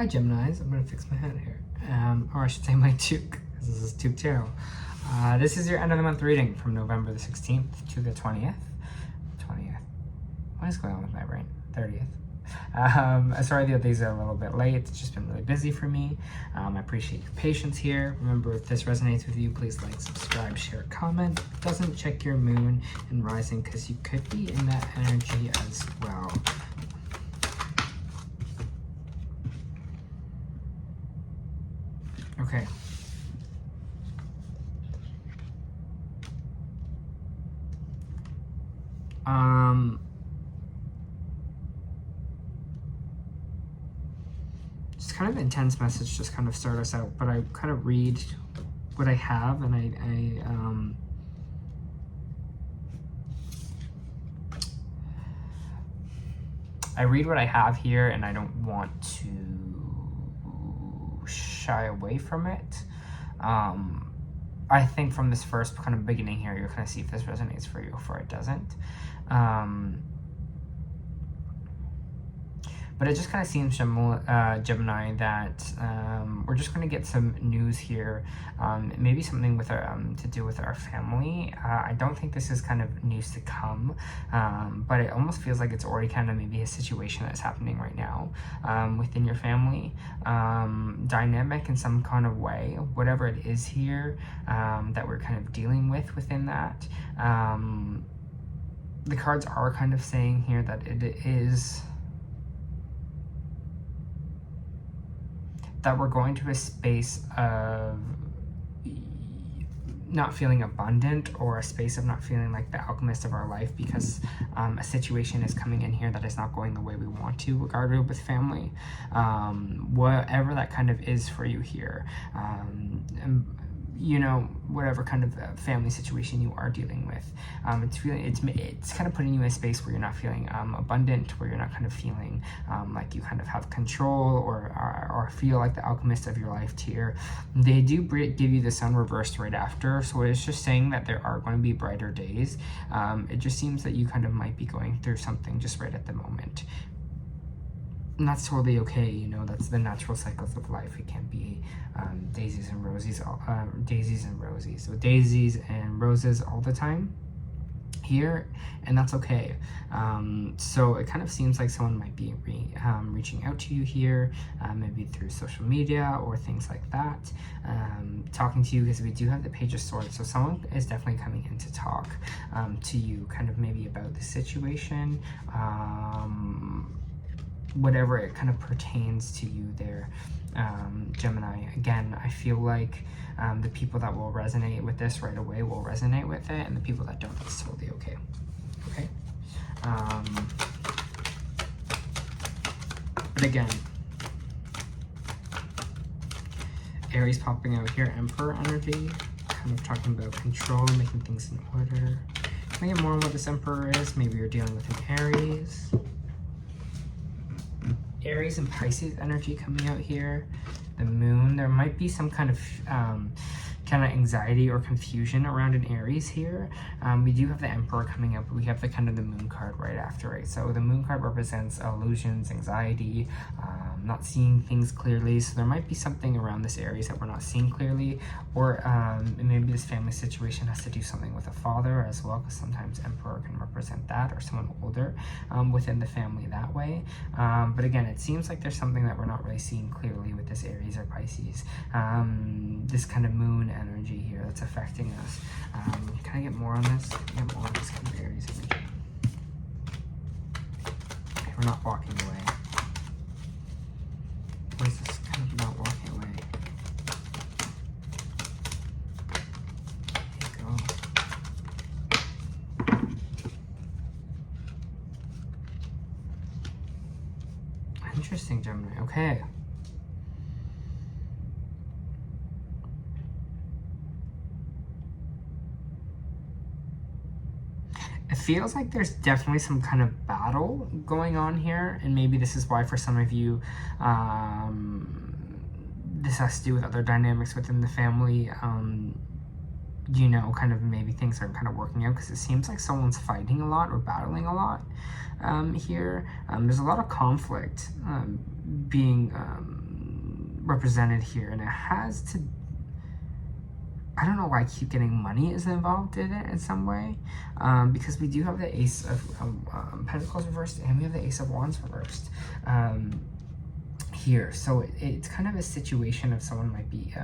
Hi Geminis, I'm going to fix my hat here, or I should say my toque, because this is Toque Tarot. This is your end of the month reading from November the 16th to the 20th. What is going on with my brain? 30th. Sorry that these are a little bit late. It's just been really busy for me. I appreciate your patience here. Remember, if this resonates with you, please like, subscribe, share, comment. If it doesn't, check your moon and rising, because you could be in that energy as well. Okay. Just kind of intense message, just kind of start us out, but I kind of read what I have, and I read what I have here, and I don't want to shy away from it. I think from this first kind of beginning here, you're going to see if this resonates for you or it doesn't. But it just kind of seems, Gemini, that we're just going to get some news here. Maybe something with our, to do with our family. I don't think this is kind of news to come, but it almost feels like it's already kind of maybe a situation that's happening right now within your family. Dynamic in some kind of way, whatever it is here that we're kind of dealing with within that. The cards are kind of saying here that it is... that we're going to a space of not feeling abundant, or a space of not feeling like the alchemist of our life, because a situation is coming in here that is not going the way we want to, regarding with family. Whatever that kind of is for you here. You know, whatever kind of family situation you are dealing with, it's kind of putting you in a space where you're not feeling abundant, where you're not kind of feeling like you kind of have control, or feel like the alchemist of your life here. They do give you the sun reversed right after, so it's just saying that there are going to be brighter days. It just seems that you kind of might be going through something just right at the moment. And that's totally okay, you know, that's the natural cycles of life. It can't be daisies and roses, so daisies and roses all the time here, and that's okay. So it kind of seems like someone might be reaching out to you here, maybe through social media or things like that, talking to you, because we do have the Page of Swords, so someone is definitely coming in to talk to you kind of maybe about the situation, whatever it kind of pertains to you there, Gemini. Again, I feel like the people that will resonate with this right away will resonate with it, and the people that don't, it's totally okay. Okay? But again, Aries popping out here, Emperor energy, kind of talking about control, making things in order. Can I get more on what this Emperor is? Maybe you're dealing with an Aries. Aries and Pisces energy coming out here. The moon, there might be some kind of anxiety or confusion around an Aries here. We do have the Emperor coming up, but we have the kind of the moon card right after it. So the moon card represents illusions, anxiety, not seeing things clearly. So there might be something around this Aries that we're not seeing clearly, or maybe this family situation has to do something with a father as well, because sometimes Emperor can represent that, or someone older within the family that way. But again, it seems like there's something that we're not really seeing clearly with this Aries or Pisces. This kind of moon energy here that's affecting us. Can I get more on this? Can I get more on this kind of Aries energy? Okay, we're not walking away. What is this kind of not walking away? There you go. Interesting, Gemini. Okay. It feels like there's definitely some kind of battle going on here, and maybe this is why for some of you this has to do with other dynamics within the family. You know, kind of maybe things aren't kind of working out, because it seems like someone's fighting a lot or battling a lot here. There's a lot of conflict being represented here, and it has to, I don't know why I keep getting money is involved in it in some way, because we do have the Ace of Pentacles reversed, and we have the Ace of Wands reversed here. So it's kind of a situation of someone might be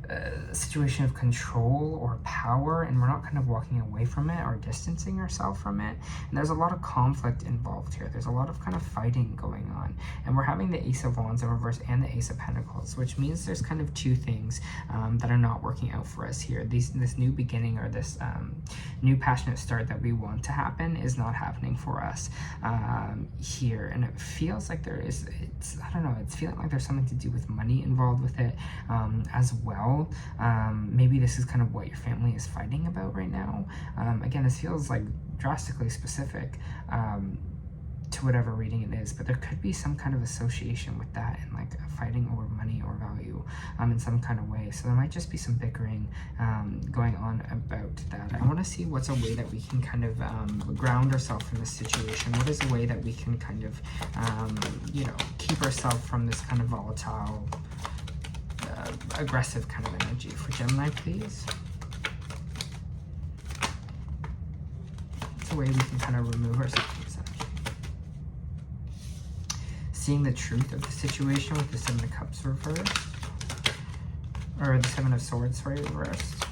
a situation of control or power, and we're not kind of walking away from it or distancing ourselves from it. And there's a lot of conflict involved here. There's a lot of kind of fighting going on, and we're having the Ace of Wands in reverse and the Ace of Pentacles, which means there's kind of two things that are not working out for us here. This new beginning, or this new passionate start that we want to happen, is not happening for us here. And it feels like there is, I don't know, it's feeling like there's something to do with money involved with it as well. Maybe this is kind of what your family is fighting about right now. Again, this feels like drastically specific to whatever reading it is, but there could be some kind of association with that, and like fighting over money or value in some kind of way. So there might just be some bickering going on about that. I want to see what's a way that we can kind of ground ourselves in this situation. What is a way that we can kind of you know, keep ourselves from this kind of volatile, aggressive kind of energy for Gemini, please? It's a way we can kind of remove ourselves from this energy. Seeing the truth of the situation with the Seven of Cups reversed, or the Seven of Swords, sorry, reversed.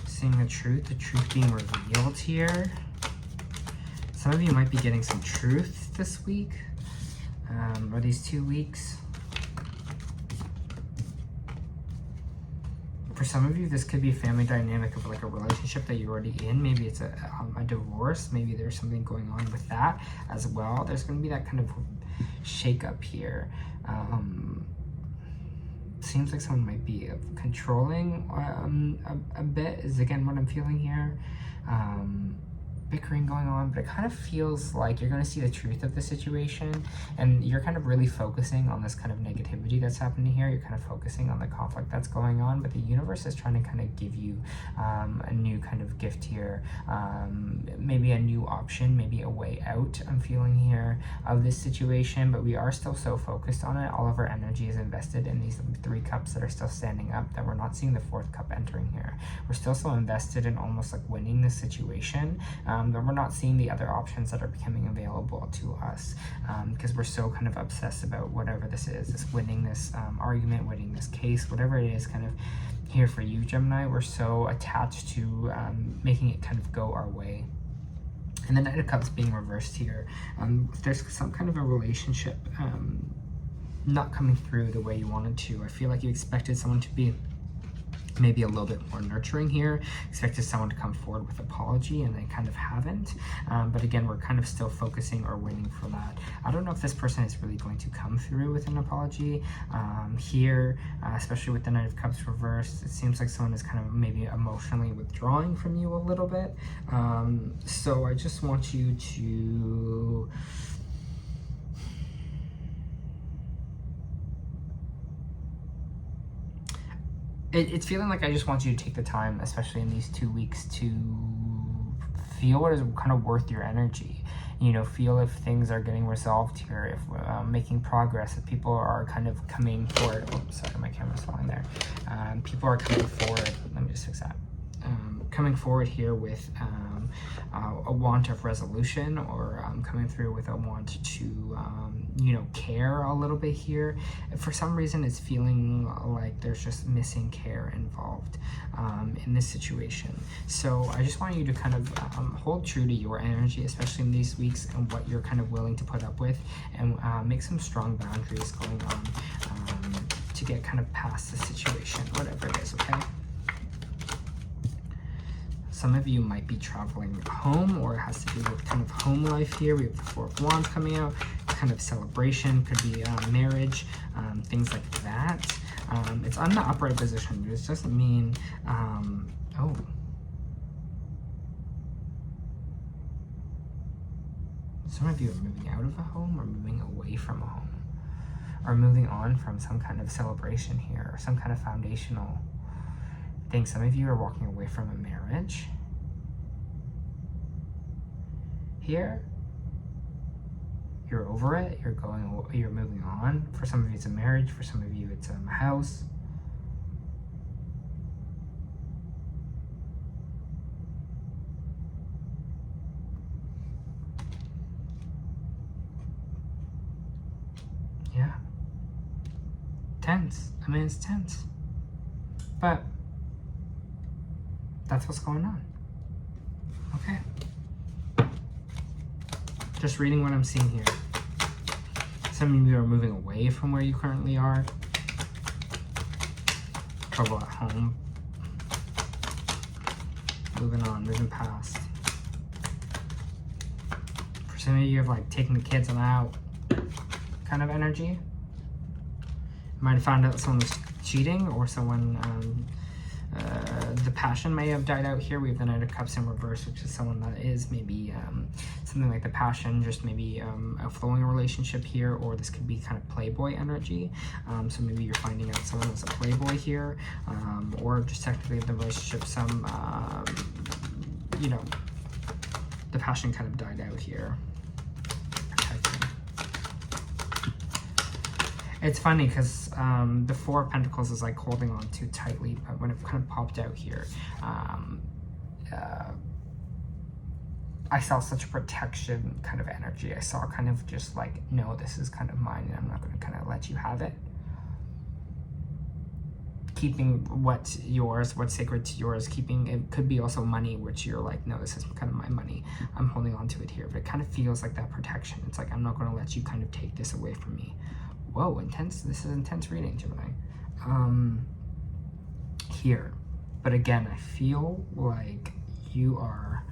Seeing the truth being revealed here. Some of you might be getting some truth this week, or these 2 weeks. For some of you, this could be a family dynamic of like a relationship that you're already in. Maybe it's a divorce. Maybe there's something going on with that as well. There's going to be that kind of shake up here. Seems like someone might be controlling a bit, is again what I'm feeling here. Bickering going on, but it kind of feels like you're going to see the truth of the situation, and you're kind of really focusing on this kind of negativity that's happening here. You're kind of focusing on the conflict that's going on, but the universe is trying to kind of give you a new kind of gift here, maybe a new option, maybe a way out, I'm feeling here, of this situation. But we are still so focused on it. All of our energy is invested in these 3 cups that are still standing up, that we're not seeing the 4th cup entering here. We're still so invested in almost like winning this situation, that we're not seeing the other options that are becoming available to us, because we're so kind of obsessed about whatever this is winning this argument, winning this case, whatever it is kind of here for you, Gemini. We're so attached to making it kind of go our way. And the Knight of Cups being reversed here, there's some kind of a relationship not coming through the way you wanted to. I feel like you expected someone to be maybe a little bit more nurturing here, expected someone to come forward with apology, and they kind of haven't. But again, we're kind of still focusing or waiting for that. I don't know if this person is really going to come through with an apology here, especially with the Knight of Cups reversed. It seems like someone is kind of maybe emotionally withdrawing from you a little bit. So I just want you to it's feeling like I just want you to take the time, especially in these 2 weeks, to feel what is kind of worth your energy. You know, feel if things are getting resolved here, if making progress, if people are kind of coming forward. Oh, sorry, my camera's falling there. People are coming forward. Let me just fix that. Coming forward here with a want of resolution, or coming through with a want to, you know, care a little bit here. For some reason, it's feeling like there's just missing care involved in this situation. So I just want you to kind of hold true to your energy, especially in these weeks, and what you're kind of willing to put up with, and make some strong boundaries going on to get kind of past the situation, whatever it is, okay? Some of you might be traveling home, or it has to do with kind of home life here. We have the 4 of Wands coming out, kind of celebration, could be marriage, things like that. It's on the upright position. This doesn't mean, oh. Some of you are moving out of a home, or moving away from a home, or moving on from some kind of celebration here, or some kind of foundational thing. Some of you are walking away from a marriage here. you're over it, you're moving on. For some of you it's a marriage, for some of you it's a house. Yeah. Tense. I mean, it's tense. But that's what's going on. Okay. Just reading what I'm seeing here. Some of you are moving away from where you currently are. Trouble at home. Moving on, moving past. For some of you have like taken the kids out kind of energy. You might have found out someone was cheating, or someone, the passion may have died out here. We have the Knight of Cups in reverse, which is someone that is maybe something like the passion, just maybe a flowing relationship here, or this could be kind of playboy energy. So maybe you're finding out someone is a playboy here, or just technically the relationship, you know, the passion kind of died out here. It's funny because the Four of Pentacles is like holding on too tightly, but when it kind of popped out here, I saw such a protection kind of energy. I saw kind of just like, no, this is kind of mine and I'm not going to kind of let you have it. Keeping what's yours, what's sacred to yours, keeping, it could be also money, which you're like, no, this is kind of my money. I'm holding on to it here, but it kind of feels like that protection. It's like, I'm not going to let you kind of take this away from me. Whoa, intense. This is intense reading, Gemini. Here. But again, I feel like you are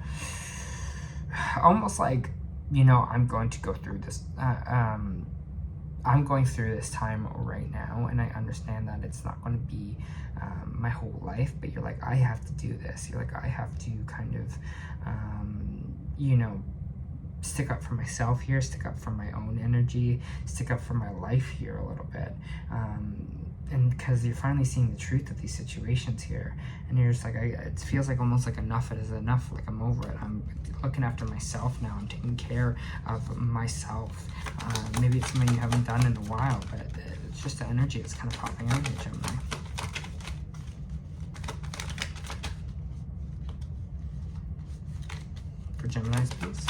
almost like, you know, I'm going to go through this. I'm going through this time right now, and I understand that it's not going to be my whole life, but you're like, I have to do this. You're like, I have to kind of, you know, stick up for myself here, stick up for my own energy, stick up for my life here a little bit. And because you're finally seeing the truth of these situations here, and you're just like, it feels like almost like enough is enough, like I'm over it. I'm looking after myself now. I'm taking care of myself. Maybe it's something you haven't done in a while, but it's just the energy that's kind of popping out here, Gemini. For Geminis, please.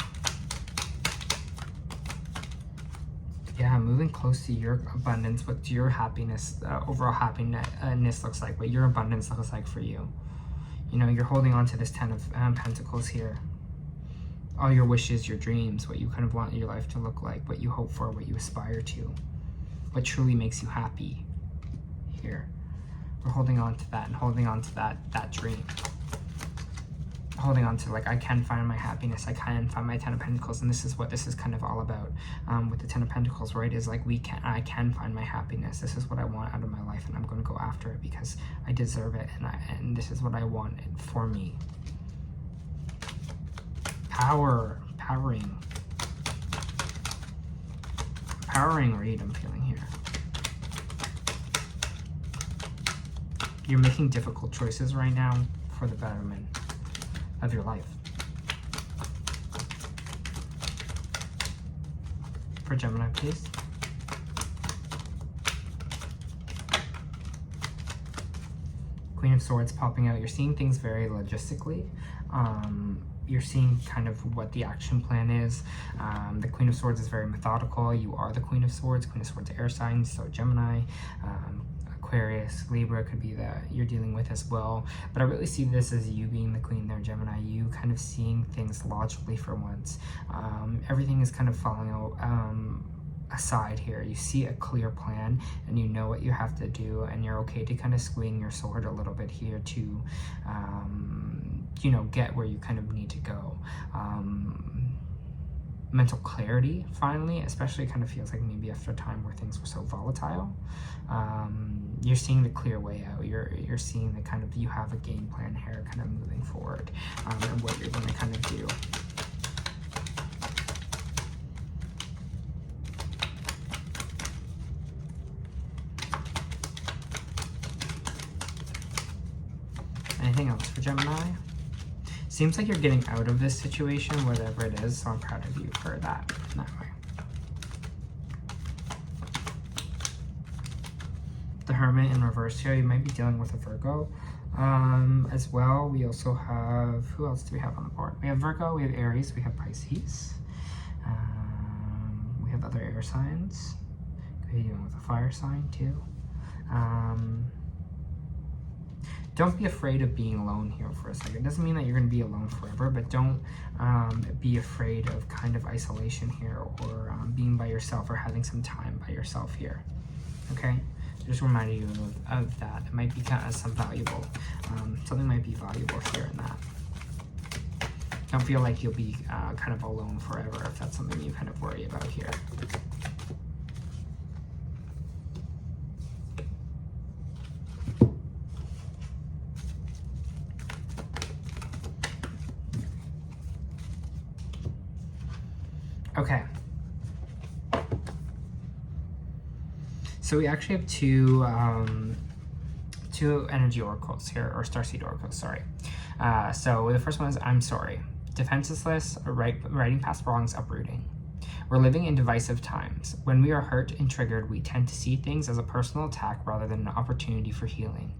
Yeah, moving close to your abundance, what your happiness, overall happiness looks like, what your abundance looks like for you. You know, you're holding on to this Ten of Pentacles here. All your wishes, your dreams, what you kind of want your life to look like, what you hope for, what you aspire to, what truly makes you happy here. We're holding on to that and holding on to that dream. Holding on to, like, I can find my happiness, I can find my Ten of Pentacles, and this is what this is kind of all about with the Ten of Pentacles, right? Is like, I can find my happiness. This is what I want out of my life, and I'm going to go after it because I deserve it, and this is what I want for me. Powering read I'm feeling here. You're making difficult choices right now for the betterment of your life. For Gemini, please. Queen of Swords popping out. You're seeing things very logistically. You're seeing kind of what the action plan is. The Queen of Swords is very methodical. You are the Queen of Swords. Queen of Swords air signs, so Gemini, Aquarius, Libra could be that you're dealing with as well. But I really see this as you being the queen there, Gemini. You kind of seeing things logically for once. Everything is kind of falling aside here. You see a clear plan and you know what you have to do, and you're okay to kind of swing your sword a little bit here to you know, get where you kind of need to go. Mental clarity finally, especially kind of feels like maybe after a time where things were so volatile. You're seeing the clear way out. You're seeing the kind of, you have a game plan here kind of moving forward, and what you're going to kind of do. Anything else for Gemini? Seems like you're getting out of this situation, whatever it is, so I'm proud of you for that in that way. the Hermit in reverse here. You might be dealing with a Virgo as well. We also have, who else do we have on the board? We have Virgo, we have Aries, we have Pisces. We have other air signs. Could be dealing with a fire sign too. Don't be afraid of being alone here for a second. It doesn't mean that you're going to be alone forever, but don't be afraid of kind of isolation here, or being by yourself, or having some time by yourself here. Okay? Just reminding you of that. It might be kind of some valuable, something might be valuable here in that. Don't feel like you'll be kind of alone forever if that's something you kind of worry about here. Okay. So we actually have two energy oracles here, or starseed oracles, sorry. So the first one is I'm sorry. Defenseless, writing past wrongs, uprooting. We're living in divisive times. When we are hurt and triggered, we tend to see things as a personal attack rather than an opportunity for healing.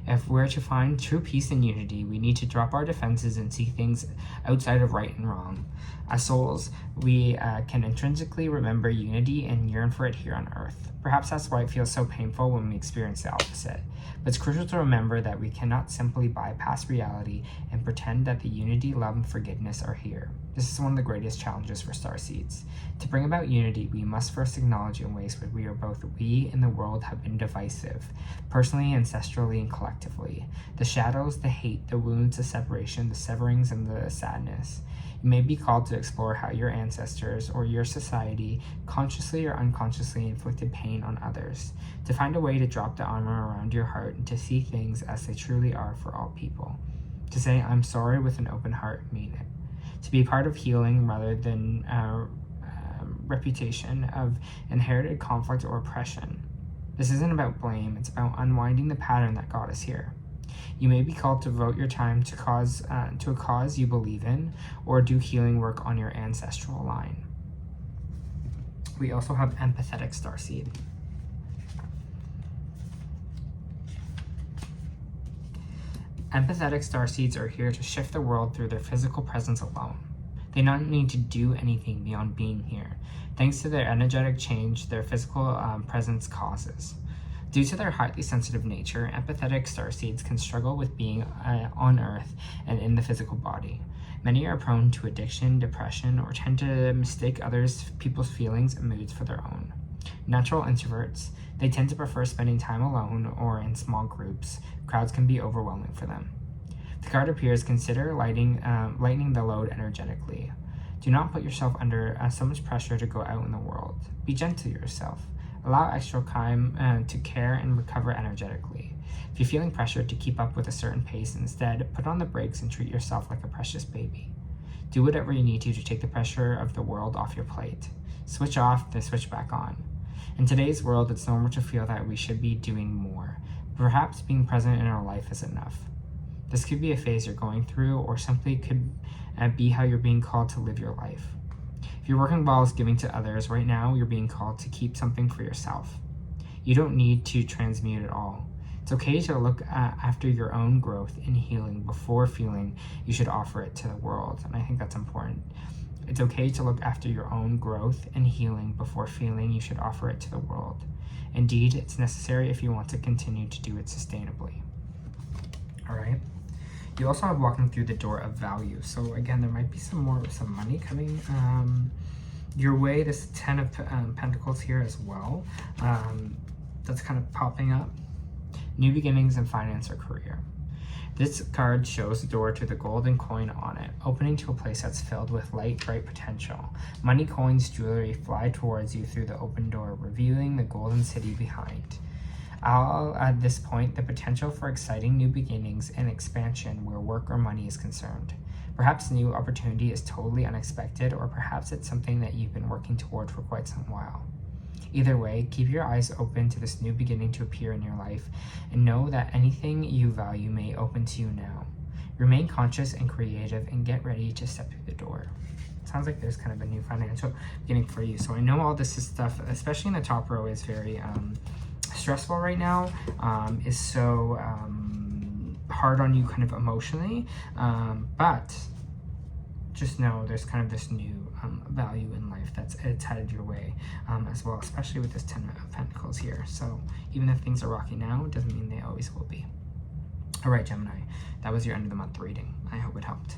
If we're to find true peace and unity, we need to drop our defenses and see things outside of right and wrong. As souls, we can intrinsically remember unity and yearn for it here on earth. Perhaps that's why it feels so painful when we experience the opposite. But it's crucial to remember that we cannot simply bypass reality and pretend that the unity, love, and forgiveness are here. This is one of the greatest challenges for starseeds. To bring about unity, we must first acknowledge in ways where we and the world have been divisive, personally, ancestrally, and collectively. The shadows, the hate, the wounds, the separation, the severings, and the sadness. You may be called to explore how your ancestors or your society consciously or unconsciously inflicted pain on others, to find a way to drop the armor around your heart and to see things as they truly are for all people. To say I'm sorry with an open heart, mean it. To be part of healing rather than reputation of inherited conflict or oppression. This isn't about blame, it's about unwinding the pattern that got us here. You may be called to devote your time to a cause you believe in, or do healing work on your ancestral line. We also have empathetic starseed. Empathetic starseeds are here to shift the world through their physical presence alone. They don't need to do anything beyond being here, thanks to their energetic change their physical presence causes. Due to their highly sensitive nature, empathetic starseeds can struggle with being on Earth and in the physical body. Many are prone to addiction, depression, or tend to mistake people's feelings and moods for their own. Natural introverts, they tend to prefer spending time alone or in small groups. Crowds can be overwhelming for them. The card appears, consider lightening the load energetically. Do not put yourself under so much pressure to go out in the world. Be gentle to yourself. Allow extra time to care and recover energetically. If you're feeling pressured to keep up with a certain pace, instead, put on the brakes and treat yourself like a precious baby. Do whatever you need to take the pressure of the world off your plate. Switch off, then switch back on. In today's world, it's normal to feel that we should be doing more. Perhaps being present in our life is enough. This could be a phase you're going through, or simply could be how you're being called to live your life. If your work involves giving to others, right now you're being called to keep something for yourself. You don't need to transmute it all. It's okay to look after your own growth and healing before feeling you should offer it to the world, and I think that's important. It's okay to look after your own growth and healing before feeling you should offer it to the world. Indeed, it's necessary if you want to continue to do it sustainably. All right. You also have walking through the door of value. So again, there might be some money coming your way. This 10 of Pentacles here as well. That's kind of popping up. New beginnings in finance or career. This card shows the door to the golden coin on it, opening to a place that's filled with light, bright potential. Money, coins, jewelry fly towards you through the open door, revealing the golden city behind. At this point, the potential for exciting new beginnings and expansion where work or money is concerned. Perhaps a new opportunity is totally unexpected, or perhaps it's something that you've been working toward for quite some while. Either way, keep your eyes open to this new beginning to appear in your life, and know that anything you value may open to you now. Remain conscious and creative, and get ready to step through the door. It sounds like there's kind of a new financial beginning for you. So I know all this is stuff, especially in the top row, is very stressful right now, is so hard on you kind of emotionally, but just know there's kind of this new value in life it's headed your way, as well, especially with this 10 of Pentacles here. So even if things are rocky now, it doesn't mean they always will be. All right, Gemini, that was your end of the month reading. I hope it helped.